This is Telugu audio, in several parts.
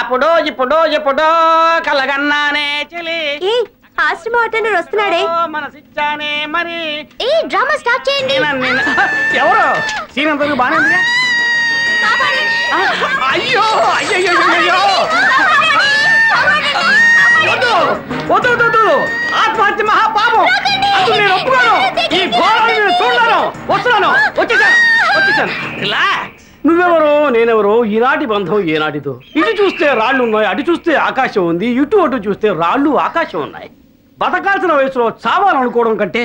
అప్పుడు ఇప్పుడు ఎప్పుడో కలగన్నానే చెలి ఆశ్రమ అటెండర్ వస్తున్నాడే. మనసిచ్చానే మరి. డ్రామా స్టార్ట్ చేయండి. ఎవరు సీనంతకు బానే ఉంది. అయ్యో అయ్యో అయ్యో వద్దు వద్దు వద్దు, ఆత్మహత్య మహాపాపం. అసలు నేను ఒప్పుకోను. ఈ ఘోరాన్ని నేను చూడను. వస్తున్నాను, వచ్చేసాను. రిలాక్స్. నువ్వెవరో నేనెవరో, ఈనాటి బంధం ఏనాటితో. ఇటు చూస్తే రాళ్ళు ఉన్నాయి, అటు చూస్తే ఆకాశం ఉంది, ఇటు అటు చూస్తే రాళ్ళు ఆకాశం ఉన్నాయి. బతకాల్సిన వయసులో చావాలనుకోవడం కంటే,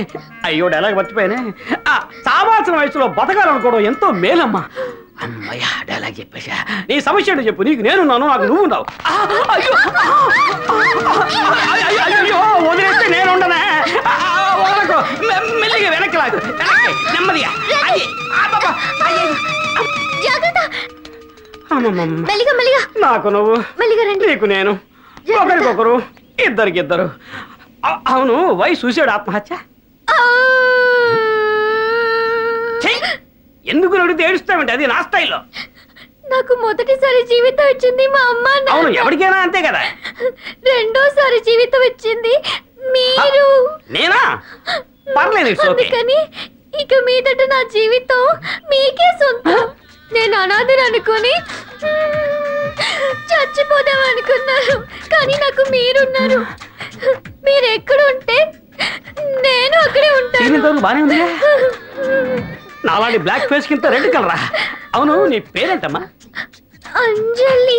అయ్యో డైలాగ్ మర్చిపోయానే, చావాల్సిన వయసులో బతకాలనుకోవడం ఎంతో మేలమ్మా. అమ్మయ్యా, డైలాగ్ చెప్పేశా. నీ సమస్య ఏంటో చెప్పు. నీకు నేనున్నాను, నాకు నువ్వు ఉన్నావు. అయ్యో అయ్యో, వదిలేస్తే నేను ఉండనే. వదలకు, మెల్లిగా వెనక్కి లాగు, నెమ్మదిగా. నాకు నువ్వు, నీకు నేను, ఒకరికొకరు, ఇద్దరికిద్దరు. అవును, వై సూసైడ్ ఆత్మహత్య? ఎందుకు నడితే ఏడుస్తామంటే అది నా స్టైల్లో. నాకు మొదటిసారి జీవితం వచ్చింది మా అమ్మ. అవును, ఎవరికైనా అంతే కదా. రెండోసారి జీవితం వచ్చింది మీరు. నేనా? పర్లేదు. అందుకని ఇక మీదట నా జీవితం మీకే సొంతం. నేను అనాథని అనుకుని చచ్చిపోదాం అనుకున్నాను, కానీ నాకు మీరున్నారు. మీరు ఎక్కడుంటే నేను అక్కడే ఉంటాను. బానే ఉంది. నాలాంటి బ్లాక్ ఫేస్ కింద రెడ్ కలరా? అవును, నీ పేరేంటమ్మా? అంజలి.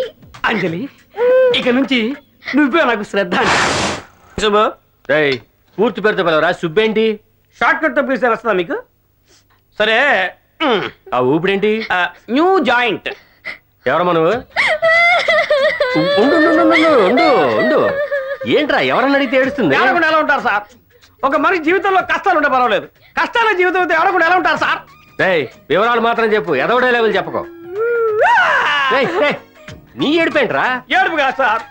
అంజలి, ఇక నుంచి నువ్వే నాకు శ్రద్ధ. శుభు, పూర్తి పేరుతో పిలవరా? సుబ్బేంటి? షార్ట్ కట్ తో పిలిస్తే వస్తుందా మీకు? సరే, ఆ ఊపిడేంటి? New joint. ఎవరమ్మా నువ్వు? ఉండు. ఏంట్రా, ఎవరన్నా అడిగితే ఏడుస్తుంది? ఏడకుండా ఎలా ఉంటారు సార్? ఒక మనిషి జీవితంలో కష్టాలు ఉంటే పర్వాలేదు, కష్టాల జీవితం అయితే ఏడకుండా ఎలా ఉంటారు సార్? వివరాలు మాత్రం చెప్పు, ఎదవడే లెవెల్ చెప్పకు. నీ ఏడుపేంట్రా? ఏడుపు కాదు సార్,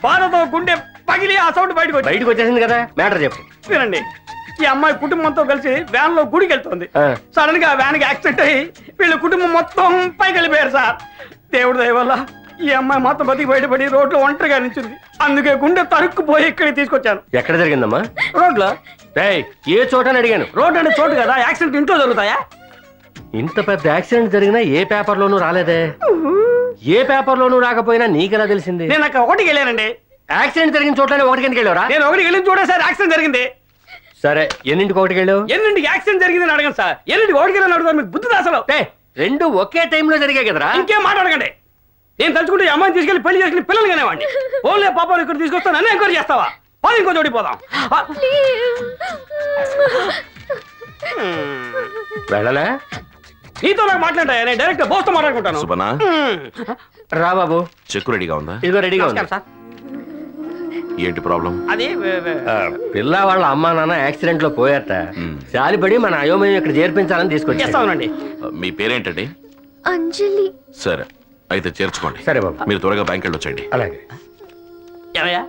బాధతో గుండె పగిలి ఆ సౌండ్ బయటకు వచ్చేసింది కదా. మ్యాటర్ చెప్పు. వినండి, ఈ అమ్మాయి కుటుంబంతో కలిసి వ్యాన్ లో గుడికి వెళ్తుంది. సడన్ గా వ్యాన్ కి యాక్సిడెంట్ అయ్యి వీళ్ళ కుటుంబం మొత్తం పైకి వెళ్ళిపోయారు సార్. దేవుడి దయ వల్ల ఈ అమ్మాయి మొత్తం బతికి బయటపడి రోడ్లో ఒంటరిగా నిల్చుంది. అందుకే గుండె తరుక్కుపోయి ఇక్కడికి తీసుకొచ్చాను. ఎక్కడ జరిగిందమ్మా? రోడ్లో. ఏ చోట అని అడిగాను. రోడ్ అంటే చోటు కదా, యాక్సిడెంట్ ఇంట్లో జరుగుతాయా? ఇంత పెద్ద యాక్సిడెంట్ జరిగినా ఏ పేపర్ లోనూ రాలేదే. ఏ పేపర్ లోనూ రాకపోయినా నీకెలా తెలిసింది? నేను అక్కడ ఒకటికి వెళ్ళానండి. యాక్సిడెంట్ జరిగిన చోట్లనే ఒకటికి ఎందుకు వెళ్ళారా? నేను ఒకటికి వెళ్ళిన చోటే సార్ యాక్సిడెంట్ జరిగింది. సరే, ఎన్నింటికి ఒకటికి వెళ్ళావు? ఎన్నింటికి యాక్సిడెంట్ జరిగిందని అడగండి సార్. ఎన్నింటికి ఒకటికి వెళ్ళని అడుగుతారు, మీకు బుద్ధి అసలు. రెండు ఒకే టైంలో జరిగాయి కదరా. ఇంకేం మాట్లాడకండి. నేను తలుచుకుంటే ఈ అమ్మాయిని తీసుకెళ్లి పెళ్లి చేసుకుని పిల్లలు కానివ్వండి. ఓన్లే పాపాలు ఇక్కడ తీసుకొస్తాను, నన్ను ఎంక్వైరీ చేస్తావా? పది ఇంకో చోటిపోదాం. వెళ్ళలే, నీతో నాకు మాట్లాడా? నేను డైరెక్ట్ బోస్తో మాట్లాడుకుంటాను. సుబనా, రా బాబు. చెక్కు రెడీగా ఉందా? ఇదిగో రెడీగా ఉంది. ఏంటి ప్రాబ్లం? అది పిల్ల వాళ్ళ అమ్మా నాన్న యాక్సిడెంట్ లో పోయారట. జాలిపడి మన అయోమయం ఇక్కడ చేర్పించాలని తీసుకొచ్చేస్తానండి. మీ పేరేంటండి? అంజలి. సరే, అయితే చేర్చుకోండి. సరే బాబు, మీరు త్వరగా బ్యాంక్ వెళ్ళొచ్చండి. అలాగే. ఏమయ్యా,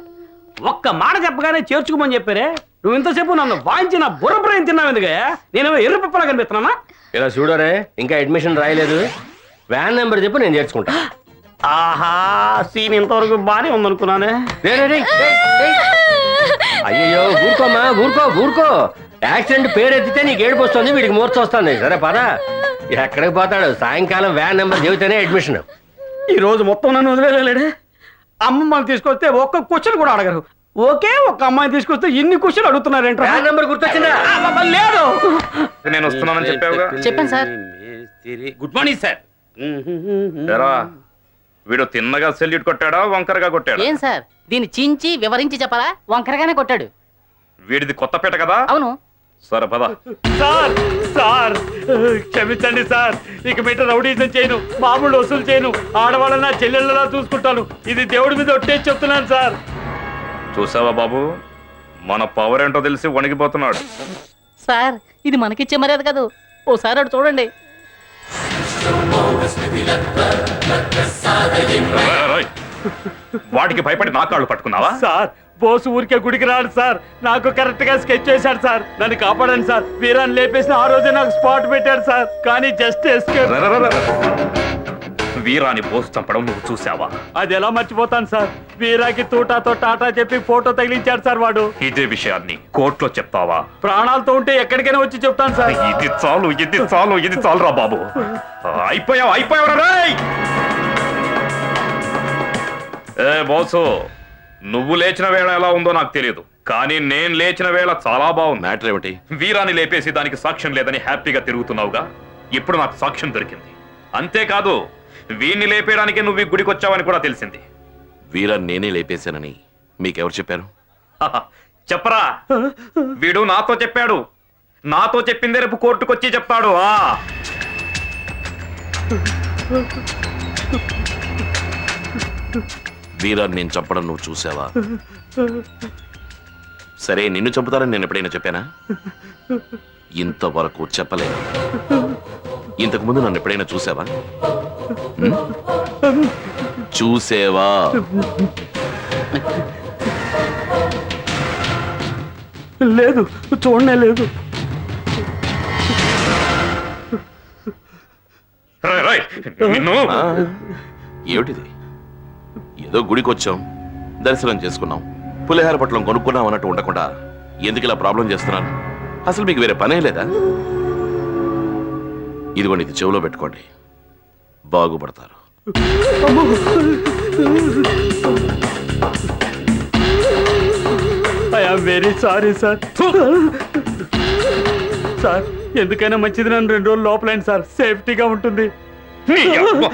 ఒక్క మాట చెప్పగానే చేర్చుకోమని చెప్పారే, నువ్వు ఇంతసేపు నన్ను వాయించిన బుర్రబ్రయం తిన్నావు ఎందుకయ్యా? నేనేమో ఎర్ర పప్పలా కనిపిస్తున్నానా? ఇలా చూడరే, ఇంకా అడ్మిషన్ రాయలేదు. వ్యాన్ నెంబర్ చెప్పు, నేను చేర్చుకుంటా. ఆహా, సీన్ ఇంతవరకు బానే ఉందనుకున్నానే. అయ్యో, ఊరుకోమా, ఊరుకో. యాక్సిడెంట్ పేరు ఎత్తితే నీకు ఏడుపు వస్తుంది, వీడికి మూర్చ వస్తుంది. సరే పదా, ఎక్కడికి పోతాడు? సాయంకాలం వ్యాన్ నెంబర్ చెబితేనే అడ్మిషన్. ఈ రోజు మొత్తం నన్ను వదిలేలేడే. అమ్మమ్మని తీసుకొస్తే ఒక్క క్వశ్చన్ కూడా అడగరు. ఒకే ఒక్క అమ్మాయిని తీసుకొస్తే ఇన్ని క్వశ్చన్ అడుగుతున్నారేంటి? వ్యాన్ నెంబర్ గుర్తొచ్చిందా? లేదు, నేను వస్తున్నానని చెప్పావుగా. చెప్పాను సార్. Good morning sir. వీడు తిన్నగా సెల్యూట్ కొట్టాడా, వంకరగా కొట్టాడా? ఏం సార్, దీన్ని చించి వివరించి చెప్పాలా? వంకరగానే కొట్టాడు. వీడిది కొత్తపేట కదా? అవును. సరే పద. సార్ సార్ క్షమించండి సార్, ఇక మీట రౌడీజం చేయను, మామూలు వసూలు చేయను, ఆడవాళ్ళ నా చెల్లెళ్ళలా చూసుకుంటాను. ఇది దేవుడి మీద ఒట్టేసి చెప్తున్నాను సార్. చూసావా బాబు, మన పవర్ ఏంటో తెలిసి వణికిపోతున్నాడు. సార్, ఇది మనకిచ్చే మర్యాద కాదు, ఓసారి అటు చూడండి. వాటికి భయపడి నా కాళ్ళు పట్టుకున్నావా? సార్, బోసు ఊరికే గుడికి రాడు సార్, నాకు కరెక్ట్ గా స్కెచ్ చేశాడు సార్. నన్ను కాపాడండి సార్. వీరాన్ని లేపేసిన ఆ రోజే నాకు స్పాట్ పెట్టాడు సార్, కానీ జస్ట్ ఎస్కేప్. వీరాని పోస్ట్ చంపడం నువ్వు చూసావా? అది ఎలా మర్చిపోతాను సార్? వీరాకి తూటాతో టాటా చెప్పి ఫోటో తగిలించాడు సార్ వాడు. ఇదే విషయాన్ని కోర్టులో చెప్తావా? ప్రాణాలతో ఉంటే ఎక్కడికైనా వచ్చి చెప్తాను సార్. ఇది చాలు, ఇది చాలు, ఇది చాలురా బాబు. అయిపోయావు రేయ్. ఏ బోసు, నువ్వు లేచిన వేళ ఎలా ఉందో నాకు తెలియదు, కానీ నేను లేచిన వేళ చాలా బాగుంది. మ్యాటర్ ఏమిటి? వీరాని లేపేసి దానికి సాక్ష్యం లేదని హ్యాపీగా తిరుగుతున్నావుగా, ఇప్పుడు నాకు సాక్ష్యం దొరికింది. అంతేకాదు, వీణ్ణి లేపేయడానికి నువ్వు ఈ గుడికి వచ్చావని కూడా తెలిసింది. వీరాన్ని నేనే లేపేశానని మీకెవరు చెప్పారు? హహ, చెప్పరా? వీడు నాతో చెప్పాడు. నాతో చెప్పిందే రేపు కోర్టుకు వచ్చి చెప్తాడు. వీరాన్ని నేను చంపడం నువ్వు చూసావా? సరే, నిన్ను చంపుతారని నేను ఎప్పుడైనా చెప్పానా? ఇంతవరకు చెప్పలేదు. ఇంతకు ముందు నన్ను ఎప్పుడైనా చూసావా? చూసేవా? లేదు, చూడనే లేదు. రేయ్, నిన్ను ఆ, ఏమిటిది? ఏదో గుడికి వచ్చాం, దర్శనం చేసుకున్నాం, పులిహార పట్లం కొనుక్కున్నాం అన్నట్టు ఉండకుండా ఎందుకు ఇలా ప్రాబ్లం చేస్తున్నాను? అసలు మీకు వేరే పనే లేదా? ఇదిగోండి, ఇది చెవిలో పెట్టుకోండి, బాగుపడతారు. I'm very sorry sir. Sir, ఎందుకైనా మంచిది నన్ను 2 రోజులు లోపలండి సార్, సేఫ్టీగా ఉంటుంది. నీ అబ్బ.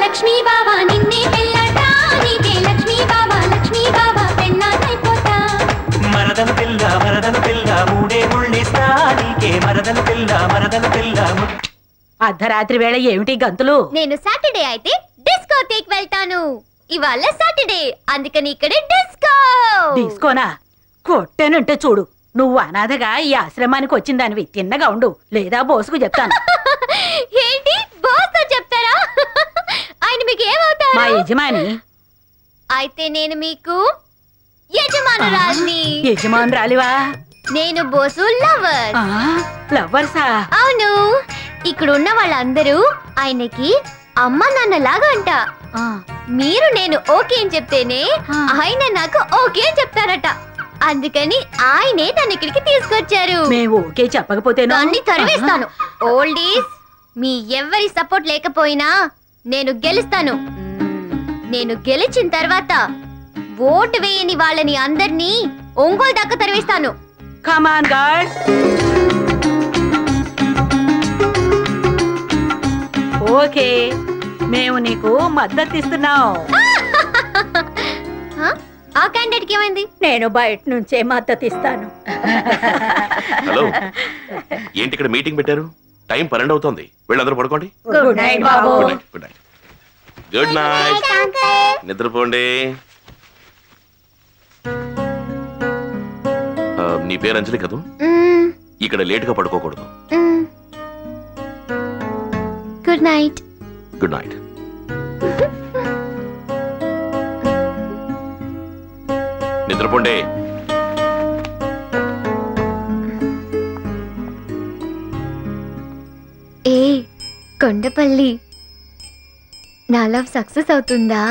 లక్ష్మీ బావా నిన్నే పెళ్ళాట, నీకే లక్ష్మీ బావా పెళ్ళాటైపోతా. మరదన పిల్ల మూడే ముళ్ళిస్తా, నీకే మరదన పిల్ల. అర్ధరాత్రి వేళ ఏమిటి గంతులు? నేను సాటర్డే అయితే డిస్కోథేక్ వెళ్తాను. ఇవాళ సాటర్డే, అందుకని ఇక్కడే డిస్కో. తీసుకోనా? కొట్టేనంటే చూడు. నువ్వు అనాథగా ఈ ఆశ్రమానికి వచ్చిందానివి, తిన్నగా ఉండు, లేదా బోసుకు చెప్తాను. ఏంటి బాస్తో చెప్తారా? ఆయన మీకు ఏమవుతారు? మా యజమాని. అయితే నేను మీకు యజమానురాల్ని. యజమానురాలివా? నేను బోసు లవర్. లవ్వర్సా? అవును, ఇక్కడ ఉన్న వాళ్ళందరూ ఆయనకి అమ్మ నాన్నలాగా అంట. మీరు నేను ఓకే అని చెప్తేనే ఆయన నాకు ఓకే అని చెప్తారట. అందుకని ఆయనే తన ఇక్కడికి తీసుకొచ్చారు. మేము ఓకే చెప్పకపోతే దాన్ని తరివేస్తాను. ఓల్డీస్, మీ ఎవరి సపోర్ట్ లేకపోయినా నేను గెలుస్తాను. నేను గెలిచిన తర్వాత ఓటు వేయని వాళ్ళని అందరినీ ఒంగోలు దాకా తరివేస్తాను. కమాన్ గాడ్. ఓకే, మేము నీకు మద్దతు ఇస్తున్నాం. ఆ క్యాండిడేట్ కి ఏమైంది? నేను బయట నుంచే మద్దతు ఇస్తాను. హలో, ఏంటి ఇక్కడ మీటింగ్ పెట్టారు? టైం 12 అవుతోంది, వీళ్ళందరూ పడుకోండి. గుడ్ నైట్ బాబు. Good night, good night, good night. నిద్రపోండి. నీ పేరు అంజలి కదూ? ఇక్కడ లేటుగా పడుకోకూడదు. Good night. Good night. నిద్రపోండి. ఏ కొండపల్లి, నా లవ్ సక్సెస్ అవుతుందా?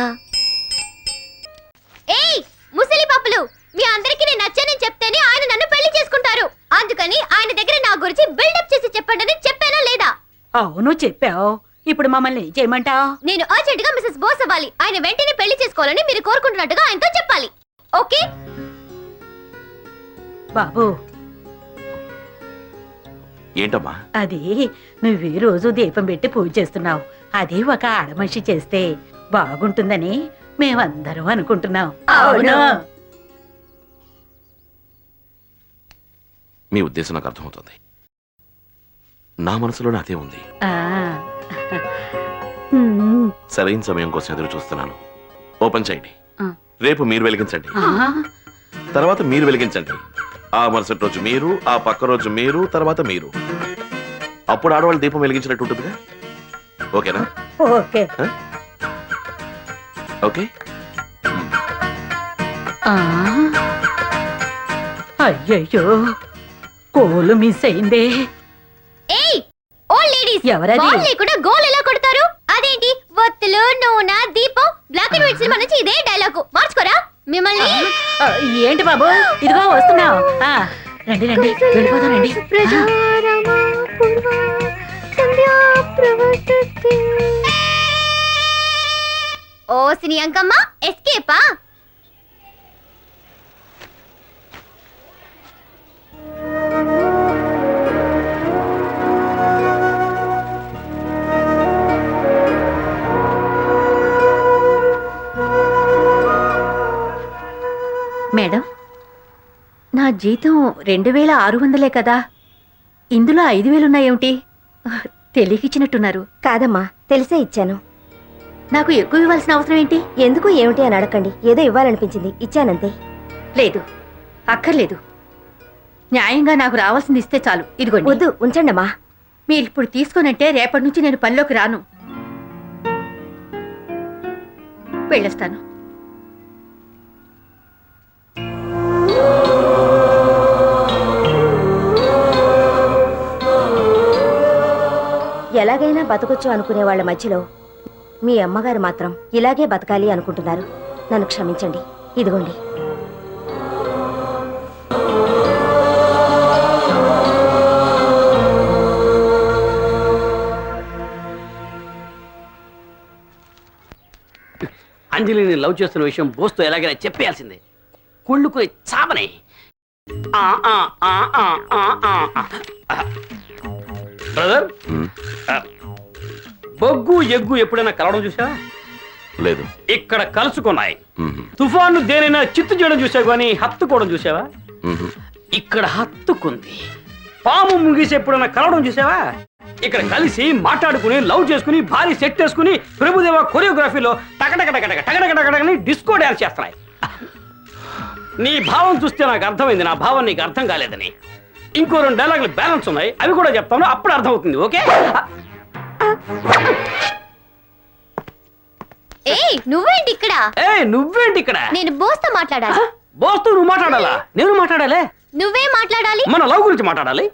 ఏయ్ ముసలి పాపలు, మీ అందరికీ నేను నచ్చానని చెప్తేనే ఆయన నన్ను పెళ్లి చేసుకుంటారు. అందుకని ఆయన దగ్గర నా గురించి బిల్డప్ చేసి చెప్పండి అని చెప్పానా లేదా? అవును చెప్పావు. ఇప్పుడు మమ్మల్ని ఏం చేయమంటావు? నేను అర్జెంట్ గా మిసెస్ బోస్ అవ్వాలి. ఆయన వెంటనే పెళ్లి చేసుకోవాలని మీరు కోరుకుంటున్నట్టుగా ఆయనతో చెప్పాలి. ఓకే బాబు? ఏంటమ్మా అది? నువ్వు ఈ రోజు దీపం పెట్టి పూజ చేస్తున్నావు, అదే ఒక ఆడమనిషి చేస్తే బాగుంటుందని మేమందరం అనుకుంటున్నాం. అవును. మీ ఉద్దేశం నాకు అర్థమవుతుంది. నా మనసులో అదే ఉంది. సరైన సమయం కోసం ఎదురు చూస్తున్నాను. ఓపెన్ చేయండి. రేపు మీరు వెలిగించండి, తర్వాత మీరు వెలిగించండి, ఆ మరుసటి రోజు మీరు, ఆ పక్క రోజు మీరు, తర్వాత మీరు. అప్పుడు ఆడవాళ్ళు దీపం వెలిగించినట్టు ఉంటుందిగా. ఓకేనా? ఓకే. ఓకే. ఆ, అయ్యయ్యో కోలు మిస్ అయిందే. ఏయ్ ఓల్డ్ లేడీస్, ఎవరది? బాల్ లేకుండా గోల్ ఎలా కొడతారు? అదేంటి ఒత్తులు నూనె దీపం బ్లాక్ అండ్ వైట్ సినిమా నుంచి ఇదే డైలాగు మార్చుకోరా మిమ్మల్ని. ఆ, ఏంటి బాబు ఇదిగో వస్తున్నావు. ఆ, రండి రండి వెళ్ళిపోతాం రండి. ఓ సిని అంకమ్మ ఎస్కేపా? మేడం, నా జీతం 2600 కదా, ఇందులో 5000 ఉన్నాయేమిటి? తెలియకిచ్చినట్టున్నారు. కాదమ్మా, తెలిసే ఇచ్చాను. నాకు ఎక్కువ ఇవ్వాల్సిన అవసరం ఏంటి? ఎందుకు ఏమిటి అని అడగండి, ఏదో ఇవ్వాలనిపించింది ఇచ్చానంతే. లేదు, అక్కర్లేదు. న్యాయంగా నాకు రావాల్సింది ఇస్తే చాలు. ఇదిగోండి. వద్దు, ఉంచండమ్మా. మీరు ఇప్పుడు తీసుకోనంటే రేపటి నుంచి నేను పనిలోకి రాను. వెళ్ళొస్తాను. ఎలాగైనా బతకొచ్చు అనుకునే వాళ్ళ మధ్యలో మీ అమ్మగారు మాత్రం ఇలాగే బతకాలి అనుకుంటున్నారు. నన్ను క్షమించండి. ఇదిగోండి. అంజలిని లవ్ చేస్తున్న విషయం బోస్తో ఎలాగైనా చెప్పేయాల్సిందే. కుళ్ళుకుని చావనే. బ్రదర్, బొగ్గు ఎగ్గు ఎప్పుడైనా కలవడం చూసావా? లేదు. ఇక్కడ కలుసుకున్నాయి. మ్మ్. తుఫాను దేనైనా చిత్తు చేయడం చూసావు కానీ హత్తుకోవడం చూసావా? మ్మ్. ఇక్కడ హత్తుకుంది. పాము ముంగీసి ఎప్పుడైనా కలవడం చూసావా? ఇక్కడ కలిసి మాట్లాడుకుని లవ్ చేసుకుని భారీ సెట్ వేసుకుని ప్రభుదేవ కొరియోగ్రఫీలో టకటకటకటకటకటకటకని డిస్కో డాన్స్ చేస్తున్నాయి. నీ భావం చూస్తే నాకు అర్థమైంది, నా భావం నీకు అర్థం కాలేదని. ఇంకో 2 డైలాగులు బ్యాలెన్స్ ఉన్నాయి, అవి కూడా చెప్తాను, అప్పుడు అర్థమవుతుంది. ఓకే? ఏయ్ నువ్వేంటి ఇక్కడ? నువ్వేంటి ఇక్కడ? నేను బోస్తో మాట్లాడాలి. బోస్తూ నువ్వు మాట్లాడాలా? నేను మాట్లాడాలే? నువ్వే మాట్లాడాలి. మన లవ్ గురించి మాట్లాడాలి.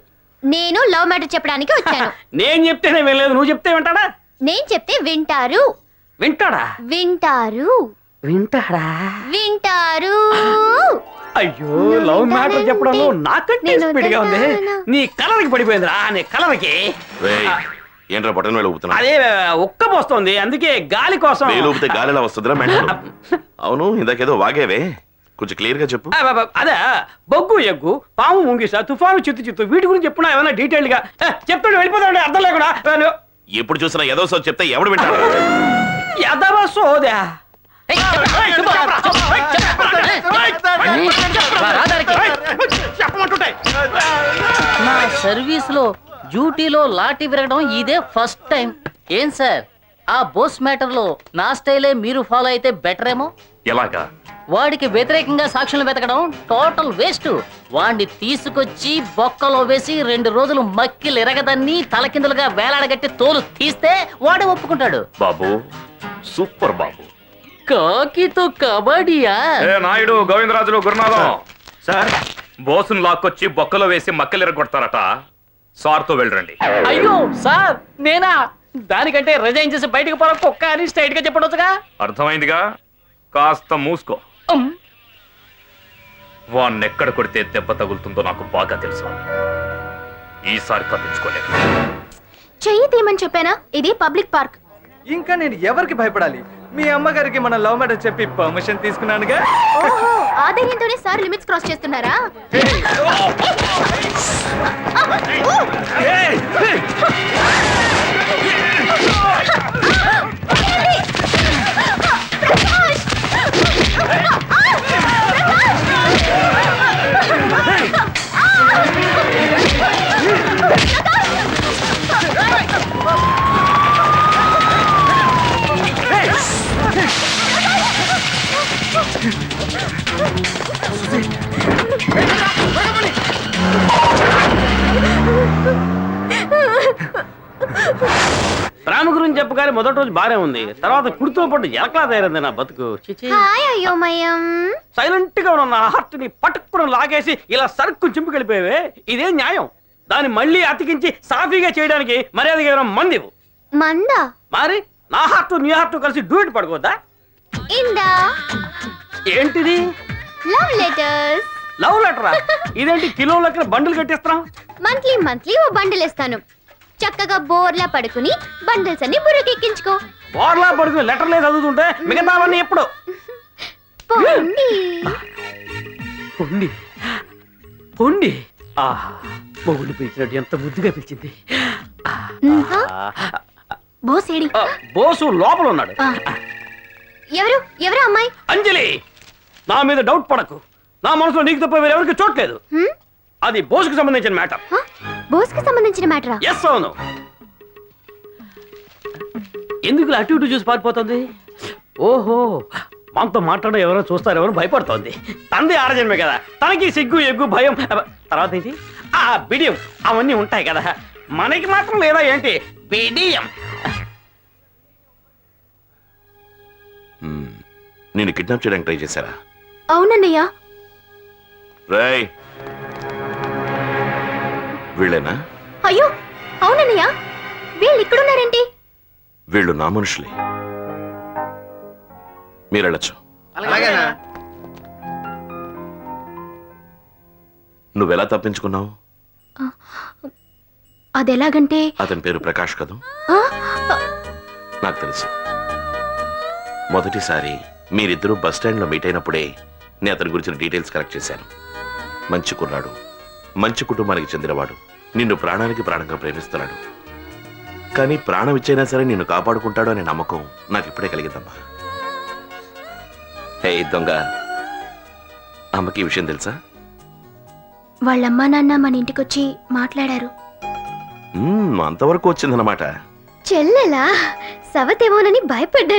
నేను లవ్ మ్యాటర్ చెప్పడానికి వచ్చాను. నేను చెప్తేనే వినలేదు, నువ్వు చెప్తే వింటాడా? నేను చెప్తే వింటారు. వింటాడా? వింటారు. వింటాడా? వింటారు. అయ్యో, లవ్ మ్యాటర్ చెప్పడంలో నాకంటే స్పీడ్ గా ఉంది. నీ కలర్కి పడిపోయిందిరా, నీ కలర్కి. రేయ్, ఏంట్రా బటన్ వేలు ఊపుతున్నా? అదే ఒక్క పోస్తోంది, అందుకే గాలి కోసం. వేలు ఊపితే గాలి ఎలా వస్తుందిరా మెంటల్? అవును, ఇందాకేదో వాగేవే, కొంచెం క్లియర్ గా చెప్పు. అదే బొగ్గు ఎగ్గు పాము ముంగిస తుఫాను చిత్తు వీటి గురించి చెప్పున్నా ఏమైనా డీటెయిల్ గా చెప్తాడు. వెళ్ళిపోతాడు, అర్థం లేకుండా. ఎప్పుడు చూసినా ఏదో సో చెప్తే ఎవడు వింటాడు? ఎదవ సోదా. నా సర్వీస్ లో డ్యూటీలో లాఠీ విరగడం ఇదే ఫస్ట్ టైం. ఏం సార్, ఆ బోస్ మ్యాటర్ లో నా స్టైలే మీరు ఫాలో అయితే బెటర్ ఏమో. ఎలాగా? వాడికి వ్యతిరేకంగా సాక్షులు వెతకడం టోటల్ వేస్ట్. వాడిని తీసుకొచ్చి బొక్కలో వేసి 2 రోజులు మక్కిలు ఎరగదన్ని తలకిందులుగా వేలాడగట్టి తోలు తీస్తే వాడే ఒప్పుకుంటాడు. బాబు సూపర్ బాబు. కాకితో కబడ్డీయా? ఏ నాయుడు, గోవిందరాజులు, గురునాథం సార్, బోసును లాక్కొచ్చి బొక్కలో వేసి మక్కలు ఎరగొడతారట. సార్తో వెళ్ళరండి. అయ్యో సార్, నేనా? దానికంటే రిజైన్ చేసి బయటకు పోరా కుక్క అని స్ట్రైట్ గా చెప్పడొచ్చుగా. అర్థమైందిగా, కాస్త మూసుకో. వాన్నెక్కడ కొడితే దెబ్బ తగులుతుందో నాకు బాగా తెలుసు. ఈసారి తప్పించుకోలేదు. చెయ్యి తీయమని చెప్పానా? ఇది పబ్లిక్ పార్క్. ఇంకా నేను ఎవరికి భయపడాలి? మీ అమ్మగారికి మన లవ్ మ్యాటర్ చెప్పి పర్మిషన్ తీసుకున్నానుగా. ఓహో, ఆ ధైర్యంతోనే సార్ లిమిట్స్ క్రాస్ చేస్తున్నారా? మొదటి రోజు బానే ఉంది, తర్వాత కుడితో పాటు ఎలకలా తయారైంది నా బతుకు. హాయ్ అయోమయం. సైలెంట్ గా ఉన్న నా హార్ట్ ని పట్టుకుని లాగేసి ఇలా సరుకు చింపుకెళ్ళిపోయావే, ఇదేం న్యాయం? దాన్ని మళ్ళీ అతికించి సాఫీగా చేయడానికి మర్యాదగా ఏమైనా మంది ఇవ్వు. మందా? మరి నా హార్ట్ నీ హార్ట్ కలిసి డూయట్ పడుకోవద్దా? ఇందా ఏంటిది? Love letters. లవ్ లెటరా? ఇదేంటి కిలో లెక్కన బండులు కట్టిస్తున్నాం? మంత్లీ ఓ బండిల్ ఇస్తాను. చక్కగా బోర్లా పడుకుని బండిల్స్ అన్ని బుర్రకెక్కించుకో. బోర్లా పడుకుని లెటర్లే చదువుతుంటే మిగతావన్నీ ఎప్పుడు? పోండి. పొండి పొండి. మొగుడు పిలిచినట్టు ఎంత ముద్దుగా పిలిచింది. బోసేడి. బోసు లోపల ఉన్నాడు. ఎవరు అమ్మాయి? అంజలి, నా మీద డౌట్ పడకు. నా మనసులో నీకు తప్ప వేరెవరికి చోట్లేదు. అది బోసుకు సంబంధించిన మ్యాటర్. బోస్కి సంబంధించిన మ్యాటరా? ఎస్, అవును. ఎందుకు ఇలా అటు ఇటు చూసి పారిపోతుంది? ఓహో, మనతో మాట్లాడడం ఎవరో చూస్తారెవరో భయపడుతోంది. తంది ఆరజన్మే కదా, తనకి సిగ్గు ఎగ్గు భయం తర్వాత ఏంటి బిడియం అవన్నీ ఉంటాయి కదా, మనకి మాత్రం లేదా ఏంటి బిడియం? నేను కిడ్నాప్ చేయడానికి ట్రై చేశారా? అవునన్నయ్య. రాయ్, వీళ్ళేనా? అయ్యో అవునన్నయ్య, వీళ్ళు ఇక్కడున్నారేంటి? వీళ్ళు నా మనుషులే, మీరు వెళ్ళొచ్చు. నువ్వెలా తప్పించుకున్నావు? అదెలాగంటే అతని పేరు ప్రకాష్ కదూ? నాకు తెలుసు. మొదటిసారి మీరిద్దరూ బస్ స్టాండ్లో మీట్ అయినప్పుడే నేను అతని గురించిన డీటెయిల్స్ కలెక్ట్ చేశాను. మంచి కుర్రాడు, మంచి కుటుంబానికి చెందినవాడు, నిన్ను ప్రాణానికి ప్రాణంగా ప్రేమిస్తున్నాడు. కానీ ప్రాణం ఇచ్చైనా సరే నిన్ను కాపాడుకుంటాడు అనే నమ్మకం నాకు ఇప్పుడే కలిగిందమ్మా. హే దొంగ, అమ్మకి ఈ విషయం తెలుసా? వాళ్ళమ్మా నాన్న మన ఇంటికొచ్చి మాట్లాడారు. అంతవరకు వచ్చిందన్నమాట. చెల్లెలా సవతేమోనని భయపడ్డాను.